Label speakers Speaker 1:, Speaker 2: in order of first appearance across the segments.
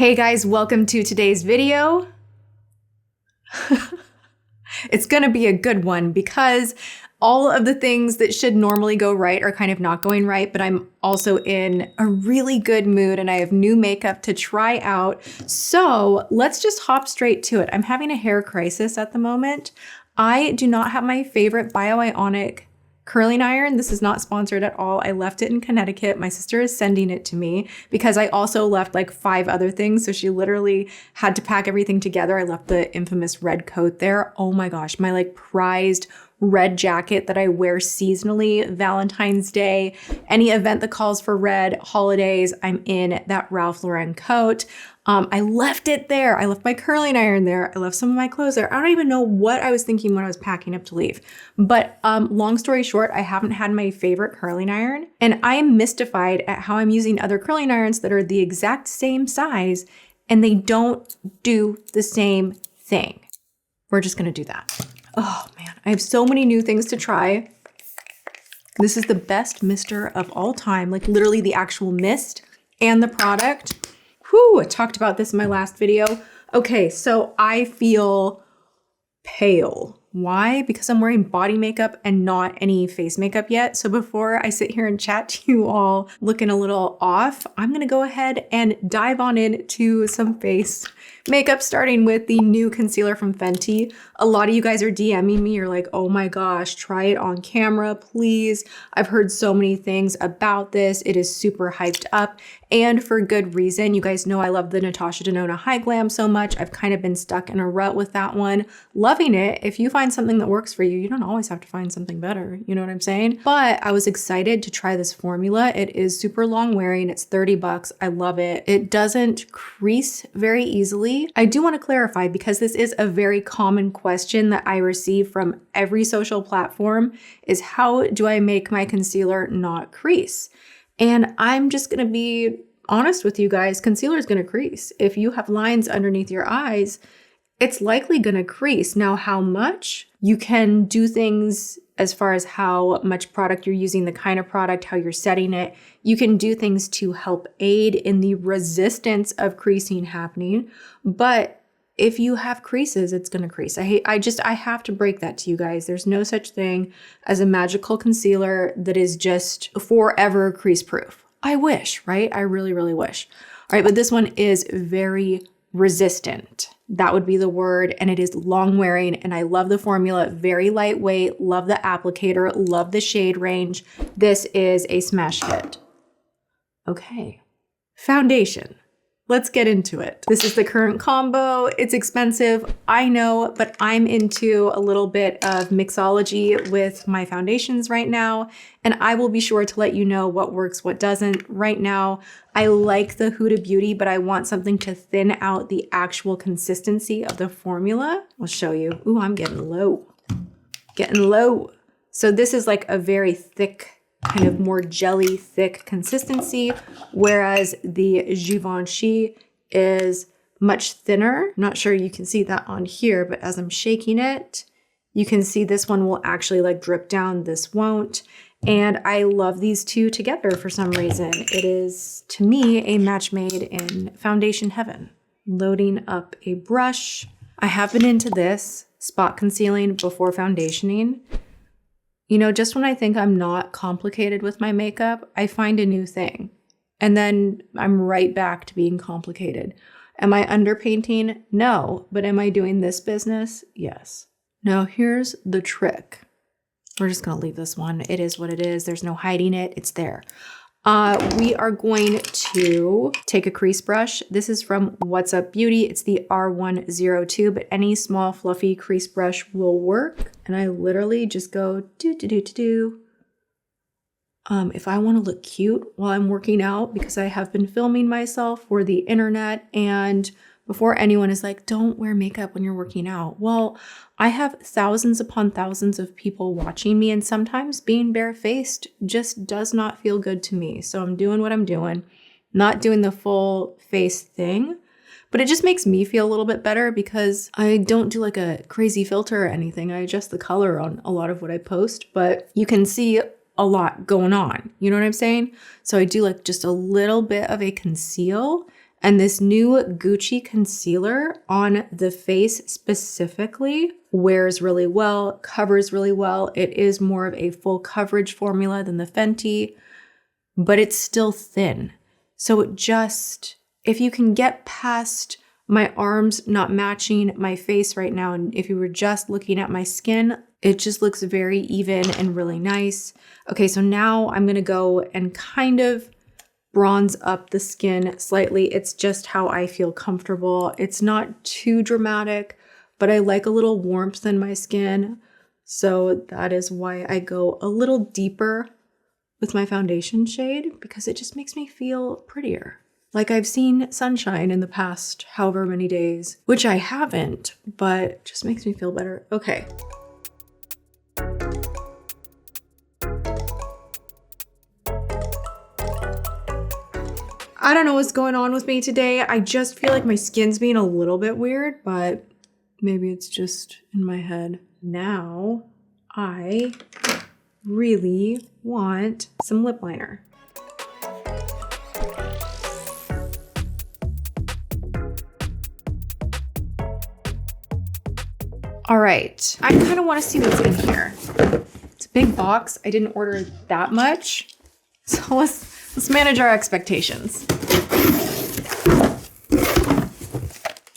Speaker 1: Hey guys, welcome to today's video. It's gonna be a good one because all of the things that should normally go right are kind of not going right, but I'm also in a really good mood and I have new makeup to try out. So let's just hop straight to it. I'm having a hair crisis at the moment. I do not have my favorite Bioionic curling iron. This is not sponsored at all. I left it in Connecticut. My sister is sending it to me because I also left like 5 other things. So she literally had to pack everything together. I left the infamous red coat there. Oh my gosh, my like prized red jacket that I wear seasonally, Valentine's Day, any event that calls for red, holidays, I'm in that Ralph Lauren coat. I left it there. I left my curling iron there. I left some of my clothes there. I don't even know what I was thinking when I was packing up to leave. But long story short, I haven't had my favorite curling iron and I am mystified at how I'm using other curling irons that are the exact same size and they don't do the same thing. We're just gonna do that. Oh man, I have so many new things to try. This is the best mister of all time, like literally the actual mist and the product. Whew, I talked about this in my last video. Okay, so I feel pale. Why? Because I'm wearing body makeup and not any face makeup yet. So before I sit here and chat to you all looking a little off, I'm gonna go ahead and dive on into some face makeup, starting with the new concealer from Fenty. A lot of you guys are DMing me. You're like, oh my gosh, try it on camera, please. I've heard so many things about this. It is super hyped up and for good reason. You guys know I love the Natasha Denona Hy-Glam so much. I've kind of been stuck in a rut with that one. Loving it. If you find something that works for you, you don't always have to find something better. You know what I'm saying? But I was excited to try this formula. It is super long wearing. It's 30 bucks. I love it. It doesn't crease very easily. I do want to clarify because this is a very common question that I receive from every social platform is how do I make my concealer not crease? And I'm just going to be honest with you guys, concealer is going to crease. If you have lines underneath your eyes, it's likely going to crease. Now, how much? You can do things as far as how much product you're using, the kind of product, how you're setting it. You can do things to help aid in the resistance of creasing happening. But if you have creases, it's going to crease. I have to break that to you guys. There's no such thing as a magical concealer that is just forever crease proof. I wish, right? I really, really wish. All right, but this one is very resistant. That would be the word. And it is long wearing. And I love the formula, very lightweight, love the applicator, love the shade range. This is a smash hit. Okay, foundation. Let's get into it. This is the current combo. It's expensive, I know, but I'm into a little bit of mixology with my foundations right now, and I will be sure to let you know what works, what doesn't. Right now, I like the Huda Beauty, but I want something to thin out the actual consistency of the formula. I'll show you. Ooh, I'm getting low. Getting low. So this is like a very thick, kind of more jelly thick consistency, whereas the Givenchy is much thinner. I'm not sure you can see that on here, but as I'm shaking it, you can see this one will actually like drip down, this won't. And I love these two together for some reason. It is, to me, a match made in foundation heaven. Loading up a brush. I have been into this, spot concealing before foundationing. You know, just when I think I'm not complicated with my makeup, I find a new thing. And then I'm right back to being complicated. Am I underpainting? No. But am I doing this business? Yes. Now here's the trick. We're just going to leave this one. It is what it is. There's no hiding it. It's there. We are going to take a crease brush. This is from What's Up Beauty. It's the R102, but any small fluffy crease brush will work. And I literally just go do. If I want to look cute while I'm working out, because I have been filming myself for the internet, and before anyone is like, don't wear makeup when you're working out. Well, I have thousands upon thousands of people watching me, and sometimes being barefaced just does not feel good to me. So I'm doing what I'm doing, not doing the full face thing, but it just makes me feel a little bit better because I don't do like a crazy filter or anything. I adjust the color on a lot of what I post, but you can see a lot going on. You know what I'm saying? So I do like just a little bit of a conceal And this new Gucci concealer on the face specifically wears really well, covers really well. It is more of a full coverage formula than the Fenty, but it's still thin. So it just, if you can get past my arms not matching my face right now, and if you were just looking at my skin, it just looks very even and really nice. Okay, so now I'm gonna go and kind of bronze up the skin slightly. It's just how I feel comfortable. It's not too dramatic, but I like a little warmth in my skin. So that is why I go a little deeper with my foundation shade, because it just makes me feel prettier. Like I've seen sunshine in the past however many days, which I haven't, but it just makes me feel better. Okay. I don't know what's going on with me today. I just feel like my skin's being a little bit weird, but maybe it's just in my head. Now, I really want some lip liner. All right, I kind of want to see what's in here. It's a big box. I didn't order that much, so let's manage our expectations.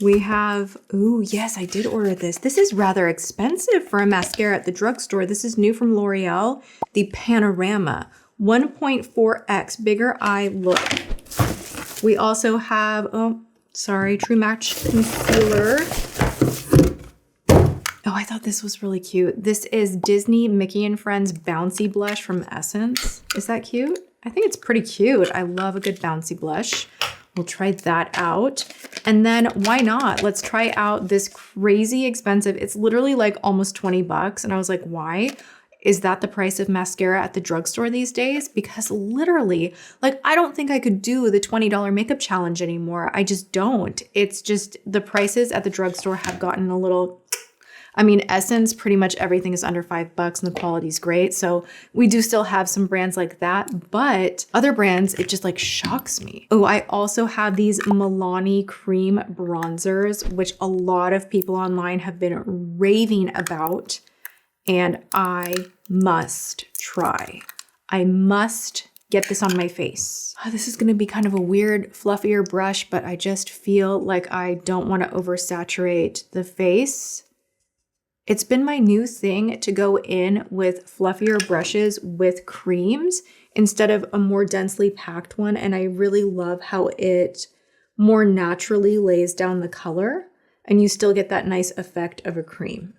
Speaker 1: We have, ooh, yes, I did order this. This is rather expensive for a mascara at the drugstore. This is new from L'Oreal, the Panorama 1.4x Bigger Eye Look. We also have, True Match Concealer. Oh, I thought this was really cute. This is Disney Mickey and Friends Bouncy Blush from Essence. Is that cute? I think it's pretty cute. I love a good bouncy blush. We'll try that out. And then why not? Let's try out this crazy expensive. It's literally like almost 20 bucks. And I was like, why? Is that the price of mascara at the drugstore these days? Because literally, like, I don't think I could do the $20 makeup challenge anymore. I just don't. It's just the prices at the drugstore have gotten a little, I mean, Essence, pretty much everything is under $5 and the quality's great. So we do still have some brands like that, but other brands, it just like shocks me. Oh, I also have these Milani cream bronzers, which a lot of people online have been raving about, and I must try. I must get this on my face. Oh, this is gonna be kind of a weird, fluffier brush, but I just feel like I don't wanna oversaturate the face. It's been my new thing to go in with fluffier brushes with creams instead of a more densely packed one. And I really love how it more naturally lays down the color and you still get that nice effect of a cream.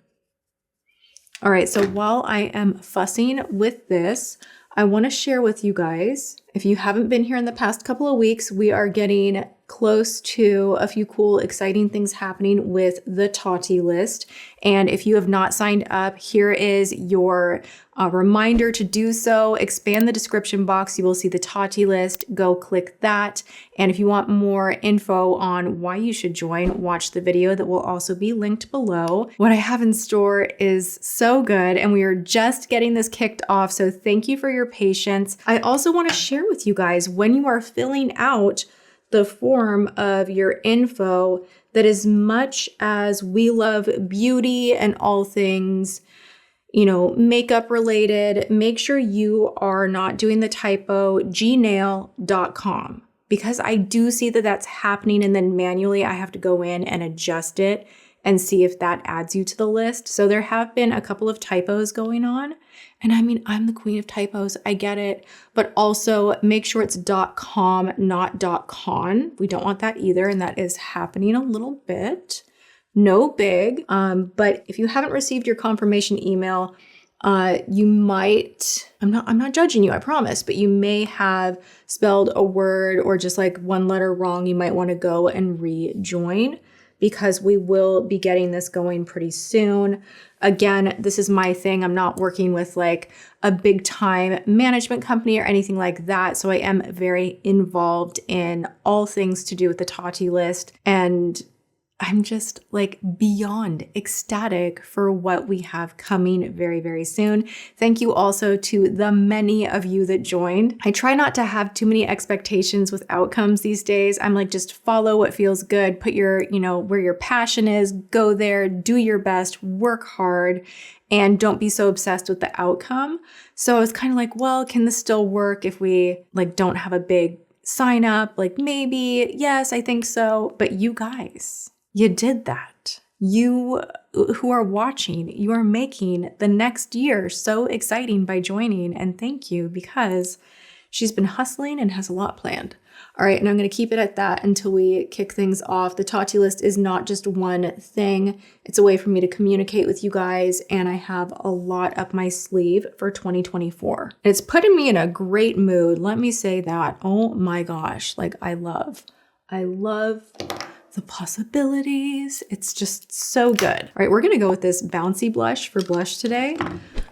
Speaker 1: All right, so while I am fussing with this, I want to share with you guys, if you haven't been here in the past couple of weeks, we are getting close to a few cool, exciting things happening with the Tati List. And if you have not signed up, here is your reminder to do so. Expand the description box. You will see the Tati List. Go click that. And if you want more info on why you should join, watch the video that will also be linked below. What I have in store is so good, and we are just getting this kicked off. So thank you for your patience. I also want to share with you guys, when you are filling out the form of your info, that as much as we love beauty and all things, makeup related, make sure you are not doing the typo gnail.com, because I do see that that's happening, and then manually I have to go in and adjust it and see if that adds you to the list. So there have been a couple of typos going on. And I mean, I'm the queen of typos, I get it, but also make sure it's .com, not .con. We don't want that either, and that is happening a little bit. No big, but if you haven't received your confirmation email, you might, I'm not judging you, I promise, but you may have spelled a word or just like one letter wrong. You might want to go and rejoin, because we will be getting this going pretty soon. Again, this is my thing. I'm not working with like a big time management company or anything like that. So I am very involved in all things to do with the Tati List. And I'm just like beyond ecstatic for what we have coming very, very soon. Thank you also to the many of you that joined. I try not to have too many expectations with outcomes these days. I'm like, just follow what feels good, put your, where your passion is, go there, do your best, work hard, and don't be so obsessed with the outcome. So I was kind of like, well, can this still work if we like don't have a big sign up? Like maybe, yes, I think so. But you guys, you did that. You who are watching, you are making the next year so exciting by joining. And thank you, because she's been hustling and has a lot planned. All right, and I'm going to keep it at that until we kick things off. The Tati List is not just one thing. It's a way for me to communicate with you guys, and I have a lot up my sleeve for 2024. It's putting me in a great mood. Let me say that. Oh my gosh, like I love the possibilities. It's just so good. All right, we're gonna go with this bouncy blush for blush today.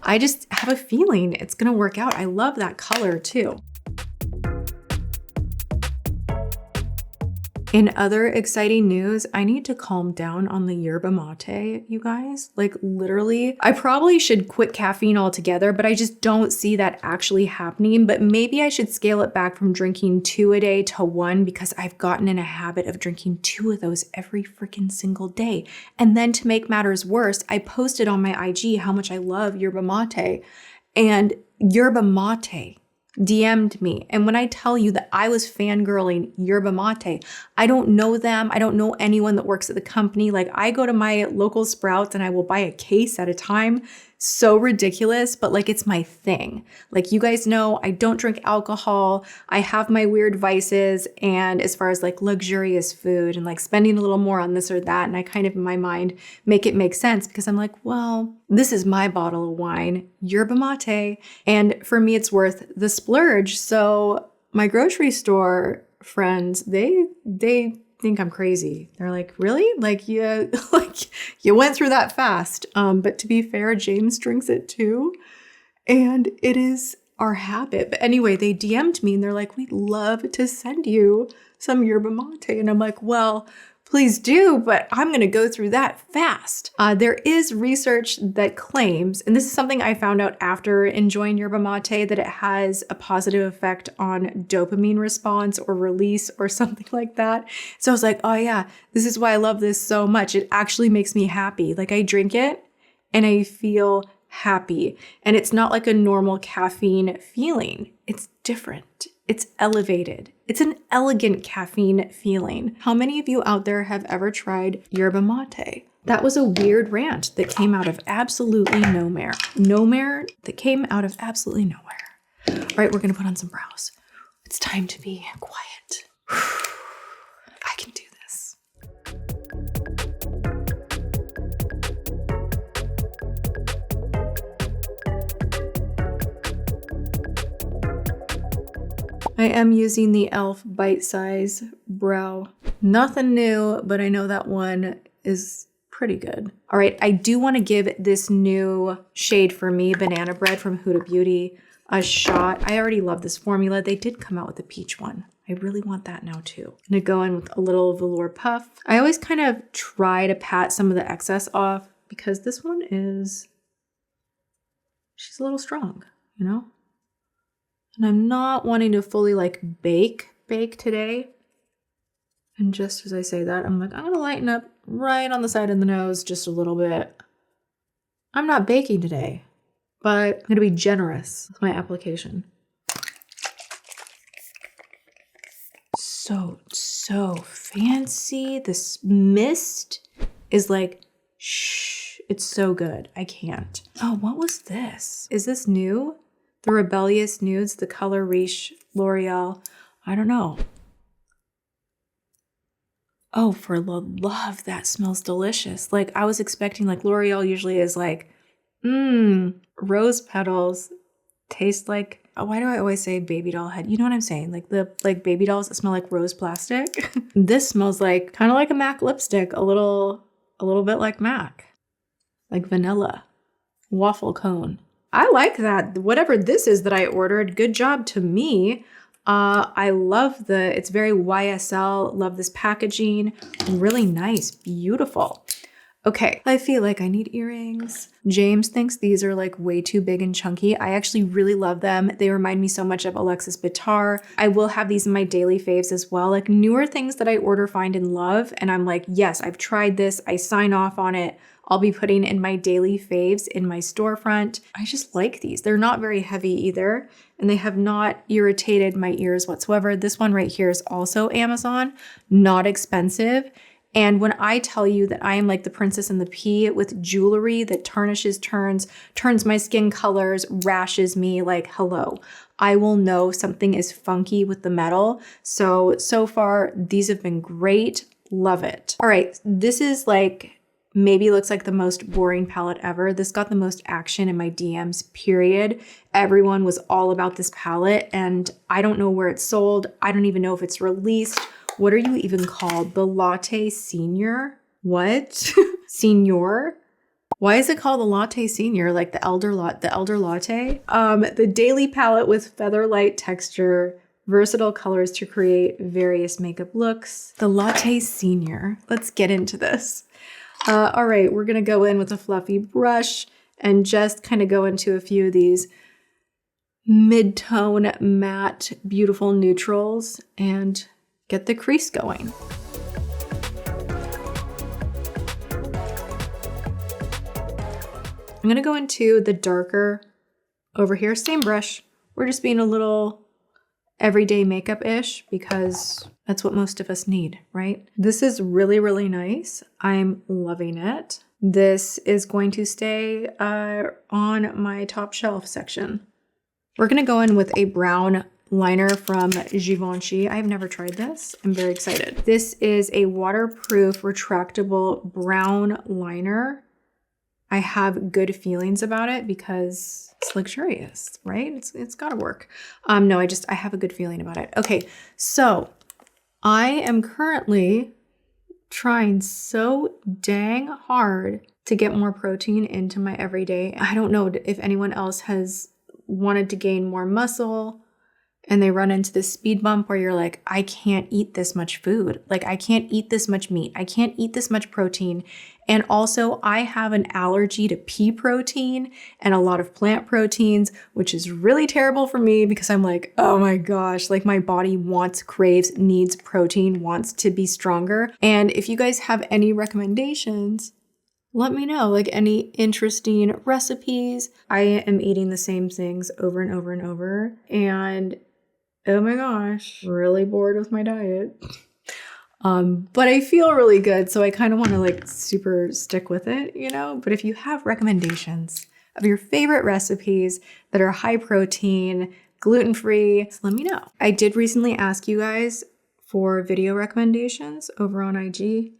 Speaker 1: I just have a feeling it's gonna work out. I love that color too. In other exciting news, I need to calm down on the yerba mate, you guys. Like literally, I probably should quit caffeine altogether, but I just don't see that actually happening. But maybe I should scale it back from drinking 2 a day to 1, because I've gotten in a habit of drinking 2 of those every freaking single day. And then to make matters worse, I posted on my IG how much I love yerba mate, and yerba mate DM'd me. And when I tell you that I was fangirling yerba mate, I don't know them. I don't know anyone that works at the company. Like I go to my local Sprouts and I will buy a case at a time. So ridiculous, but like it's my thing. Like you guys know, I don't drink alcohol. I have my weird vices. And as far as like luxurious food and like spending a little more on this or that, and I kind of in my mind make it make sense, because I'm like, well, this is my bottle of wine, yerba mate. And for me, it's worth the splurge. So my grocery store friends, they think I'm crazy. They're like, really? Like you went through that fast. But to be fair, James drinks it too. And it is our habit. But anyway, they DM'd me and they're like, we'd love to send you some yerba mate. And I'm like, well, please do, but I'm going to go through that fast. There is research that claims, and this is something I found out after enjoying yerba mate, that it has a positive effect on dopamine response or release or something like that. So I was like, oh yeah, this is why I love this so much. It actually makes me happy. Like I drink it and I feel happy. And it's not like a normal caffeine feeling. It's different. It's elevated. It's an elegant caffeine feeling. How many of you out there have ever tried yerba mate? That was a weird rant that came out of absolutely nowhere. Nowhere that came out of absolutely nowhere. All right, we're gonna put on some brows. It's time to be quiet. I can do this. I am using the e.l.f. Bite Size Brow. Nothing new, but I know that one is pretty good. All right, I do want to give this new shade for me, Banana Bread from Huda Beauty, a shot. I already love this formula. They did come out with a peach one. I really want that now too. I'm gonna go in with a little velour puff. I always kind of try to pat some of the excess off, because this one she's a little strong, you know? And I'm not wanting to fully like bake today. And just as I say that, I'm like, I'm gonna lighten up right on the side of the nose just a little bit. I'm not baking today, but I'm gonna be generous with my application. So fancy. This mist is like, shh, it's so good. I can't. Oh, what was this? Is this new? The Rebellious Nudes, the Color Riche L'Oreal. I don't know. Oh, for love, that smells delicious. Like I was expecting, like L'Oreal usually is like, rose petals taste like, why do I always say baby doll head? You know what I'm saying? Like the baby dolls that smell like rose plastic. This smells like kind of like a MAC lipstick, a little bit like MAC, like vanilla, waffle cone. I like that. Whatever this is that I ordered, good job to me. I love it's very YSL. Love this packaging. Really nice, beautiful. Okay, I feel like I need earrings. James thinks these are like way too big and chunky. I actually really love them. They remind me so much of Alexis Bitar. I will have these in my daily faves as well, like newer things that I order, find, and love. And I'm like, yes, I've tried this. I sign off on it. I'll be putting in my daily faves in my storefront. I just like these. They're not very heavy either, and they have not irritated my ears whatsoever. This one right here is also Amazon, not expensive. And when I tell you that I am like the princess and the pea with jewelry that tarnishes, turns my skin colors, rashes me, like hello, I will know something is funky with the metal. So far, these have been great. Love it. All right, this is like, maybe looks like the most boring palette ever. This got the most action in my DMs, period. Everyone was all about this palette, and I don't know where it's sold. I don't even know if it's released. What are you even called? The Latte Senior? What? Senior? Why is it called the Latte Senior? Like the elder latte? The daily palette with featherlight texture, versatile colors to create various makeup looks. The Latte Senior. Let's get into this. All right, we're gonna go in with a fluffy brush and just kind of go into a few of these mid-tone matte, beautiful neutrals and get the crease going. I'm gonna go into the darker over here, same brush. We're just being a little everyday makeup-ish because that's what most of us need, right? This is really, really nice. I'm loving it. This is going to stay on my top shelf section. We're gonna go in with a brown liner from Givenchy. I've never tried this. I'm very excited. This is a waterproof, retractable brown liner. I have good feelings about it because it's luxurious, right? It's gotta work. No, I have a good feeling about it. Okay, so I am currently trying so dang hard to get more protein into my everyday. I don't know if anyone else has wanted to gain more muscle and they run into this speed bump where you're like, I can't eat this much food. Like, I can't eat this much meat. I can't eat this much protein. And also, I have an allergy to pea protein and a lot of plant proteins, which is really terrible for me because I'm like, oh my gosh, like my body craves, needs protein, wants to be stronger. And if you guys have any recommendations, let me know, like any interesting recipes. I am eating the same things over and over and over. And oh my gosh, really bored with my diet. But I feel really good, so I kind of want to like super stick with it, you know? But if you have recommendations of your favorite recipes that are high protein, gluten-free, let me know. I did recently ask you guys for video recommendations over on IG,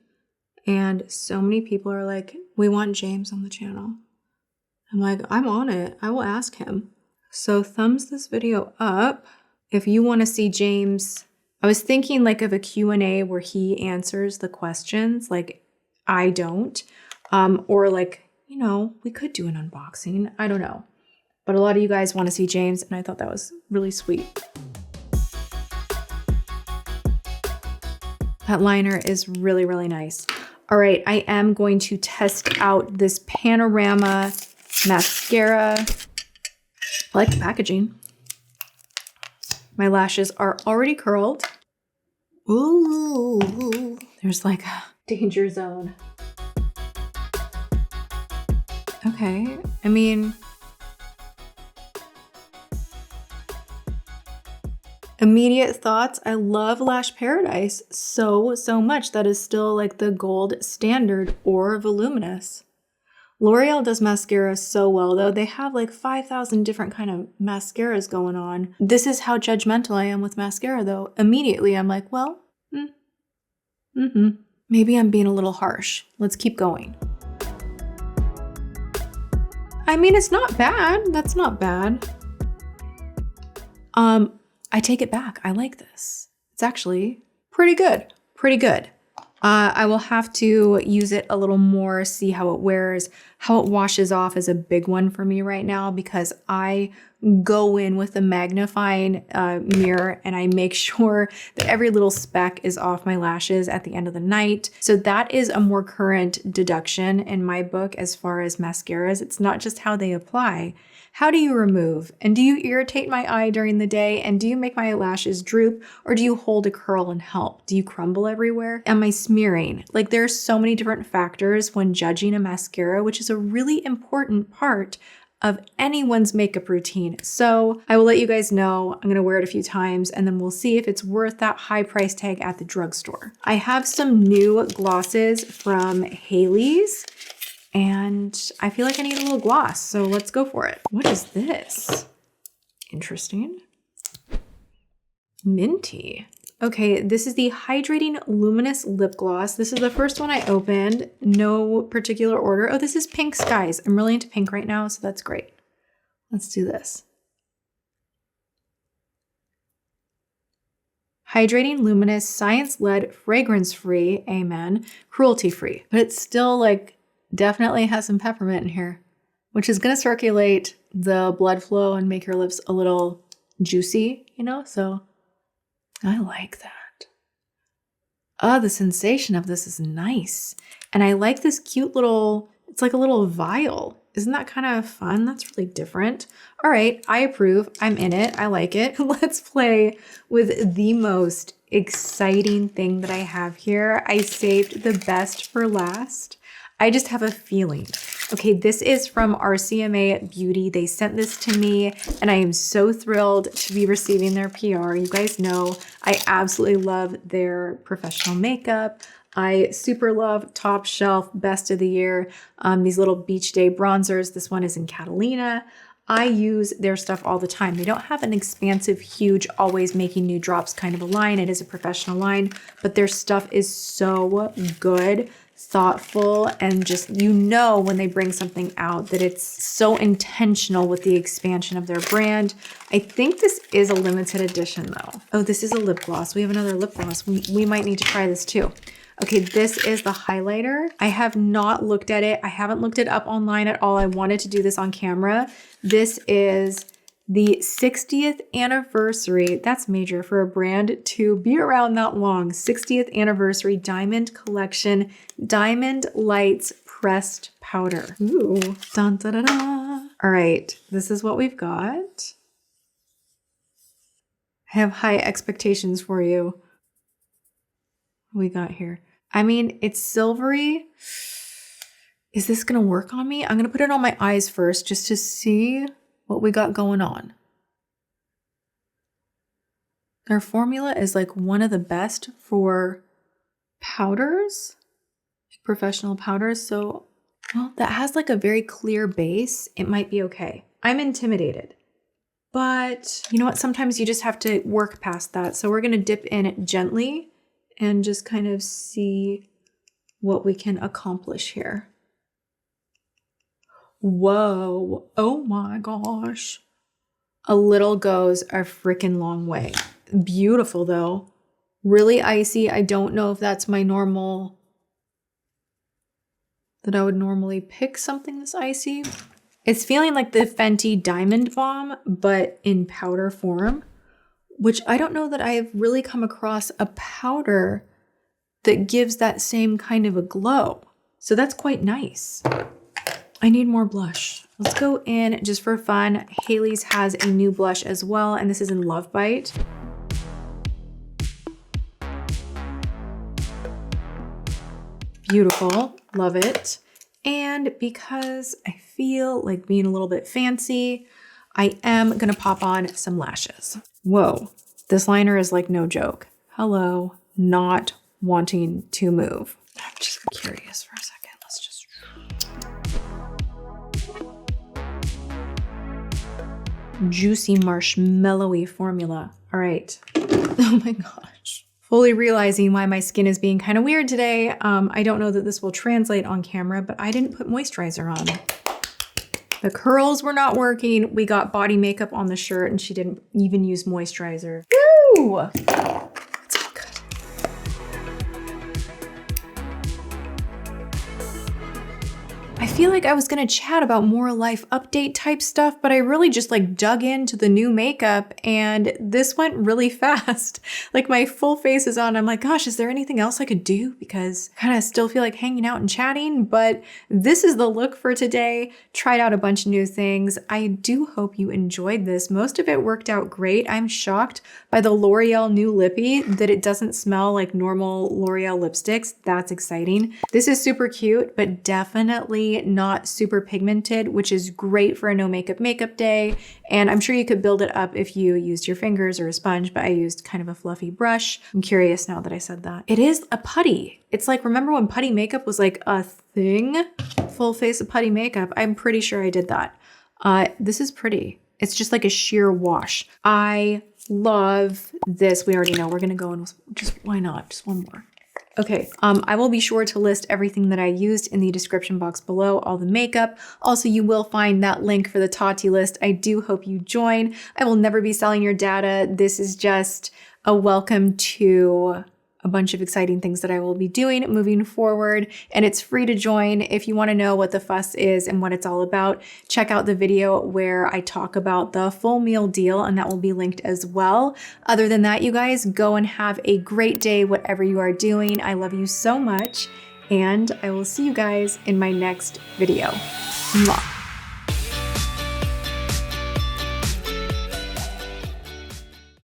Speaker 1: and so many people are like, we want James on the channel. I'm like, I'm on it. I will ask him. So thumbs this video up if you want to see James. I was thinking like of a Q&A where he answers the questions, like I don't, or like, you know, we could do an unboxing. I don't know. But a lot of you guys want to see James, and I thought that was really sweet. That liner is really, really nice. All right, I am going to test out this Panorama mascara. I like the packaging. My lashes are already curled. Ooh, there's like a danger zone. Okay, I mean, immediate thoughts. I love Lash Paradise so much. That is still like the gold standard or voluminous. L'Oreal does mascara so well though. They have like 5,000 different kind of mascaras going on. This is how judgmental I am with mascara though. Immediately I'm like, well, maybe I'm being a little harsh. Let's keep going. I mean, it's not bad. That's not bad. I take it back. I like this. It's actually pretty good. Pretty good. I will have to use it a little more, see how it wears. How it washes off is a big one for me right now because I go in with a magnifying mirror and I make sure that every little speck is off my lashes at the end of the night. So that is a more current deduction in my book as far as mascaras. It's not just how they apply. How do you remove? And do you irritate my eye during the day? And do you make my lashes droop? Or do you hold a curl and help? Do you crumble everywhere? Am I smearing? Like, there's so many different factors when judging a mascara, which is a really important part of anyone's makeup routine. So I will let you guys know. I'm gonna wear it a few times and then we'll see if it's worth that high price tag at the drugstore. I have some new glosses from Haley's, and I feel like I need a little gloss, so let's go for it. What is this? Interesting. Minty. Okay, this is the Hydrating Luminous Lip Gloss. This is the first one I opened. No particular order. Oh, this is Pink Skies. I'm really into pink right now, so that's great. Let's do this. Hydrating Luminous, science-led, fragrance-free, amen, cruelty-free. But it's still like, definitely has some peppermint in here, which is gonna circulate the blood flow and make your lips a little juicy, you know? So I like that. Oh, the sensation of this is nice. And I like this cute little, it's like a little vial. Isn't that kind of fun? That's really different. All right, I approve. I'm in it. I like it. Let's play with the most exciting thing that I have here. I saved the best for last. I just have a feeling. Okay, this is from RCMA Beauty. They sent this to me and I am so thrilled to be receiving their PR. You guys know I absolutely love their professional makeup. I super love Top Shelf Best of the Year. These little beach day bronzers. This one is in Catalina. I use their stuff all the time. They don't have an expansive, huge, always making new drops kind of a line. It is a professional line, but their stuff is so good, thoughtful, and just, you know, when they bring something out that it's so intentional with the expansion of their brand. I think this is a limited edition though. Oh, this is a lip gloss. We have another lip gloss. We might need to try this too. Okay, this is the highlighter. I have not looked at it. I haven't looked it up online at all. I wanted to do this on camera. This is the 60th anniversary. That's major for a brand to be around that long. 60th anniversary Diamond Collection Diamond Lights Pressed Powder. Ooh, dun, da, da, da. All right, this is what we've got. I have high expectations for you. What we got here? I mean, it's silvery. Is this gonna work on me? I'm gonna put it on my eyes first just to see what we got going on. Their formula is like one of the best for powders, professional powders. So, well, that has like a very clear base. It might be okay. I'm intimidated, but you know what? Sometimes you just have to work past that. So we're gonna dip in it gently and just kind of see what we can accomplish here. Whoa, oh my gosh. A little goes a freaking long way. Beautiful though, really icy. I don't know if that's my normal, that I would normally pick something this icy. It's feeling like the Fenty Diamond Bomb, but in powder form, which I don't know that I've really come across a powder that gives that same kind of a glow. So that's quite nice. I need more blush. Let's go in just for fun. Haley's has a new blush as well, and this is in Love Bite. Beautiful, love it. And because I feel like being a little bit fancy, I am gonna pop on some lashes. Whoa, this liner is like no joke. Hello, not wanting to move. I'm just curious for a second. Let's just. Juicy marshmallowy formula. All right. Oh my gosh. Fully realizing why my skin is being kind of weird today. I don't know that this will translate on camera, but I didn't put moisturizer on. The curls were not working. We got body makeup on the shirt and she didn't even use moisturizer. Woo! It's all good. I feel like I was gonna chat about more life update type stuff, but I really just like dug into the new makeup and this went really fast. Like my full face is on. I'm like, gosh, is there anything else I could do? Because I kind of still feel like hanging out and chatting, but this is the look for today. Tried out a bunch of new things. I do hope you enjoyed this. Most of it worked out great. I'm shocked by the L'Oreal new lippy that it doesn't smell like normal L'Oreal lipsticks. That's exciting. This is super cute, but definitely not super pigmented, which is great for a no makeup day. And I'm sure you could build it up if you used your fingers or a sponge, but I used kind of a fluffy brush. I'm curious now that I said that. It is a putty. It's like, remember when putty makeup was like a thing? Full face of putty makeup. I'm pretty sure I did that. This is pretty. It's just like a sheer wash. I love this. We already know we're gonna go in with just, why not? Just one more. Okay, I will be sure to list everything that I used in the description box below, all the makeup. Also, you will find that link for the Tati list. I do hope you join. I will never be selling your data. This is just a welcome to a bunch of exciting things that I will be doing moving forward, and it's free to join. If you want to know what the fuss is and what it's all about, check out the video where I talk about the full meal deal, and that will be linked as well. Other than that, you guys, go and have a great day, whatever you are doing. I love you so much, and I will see you guys in my next video. Mwah.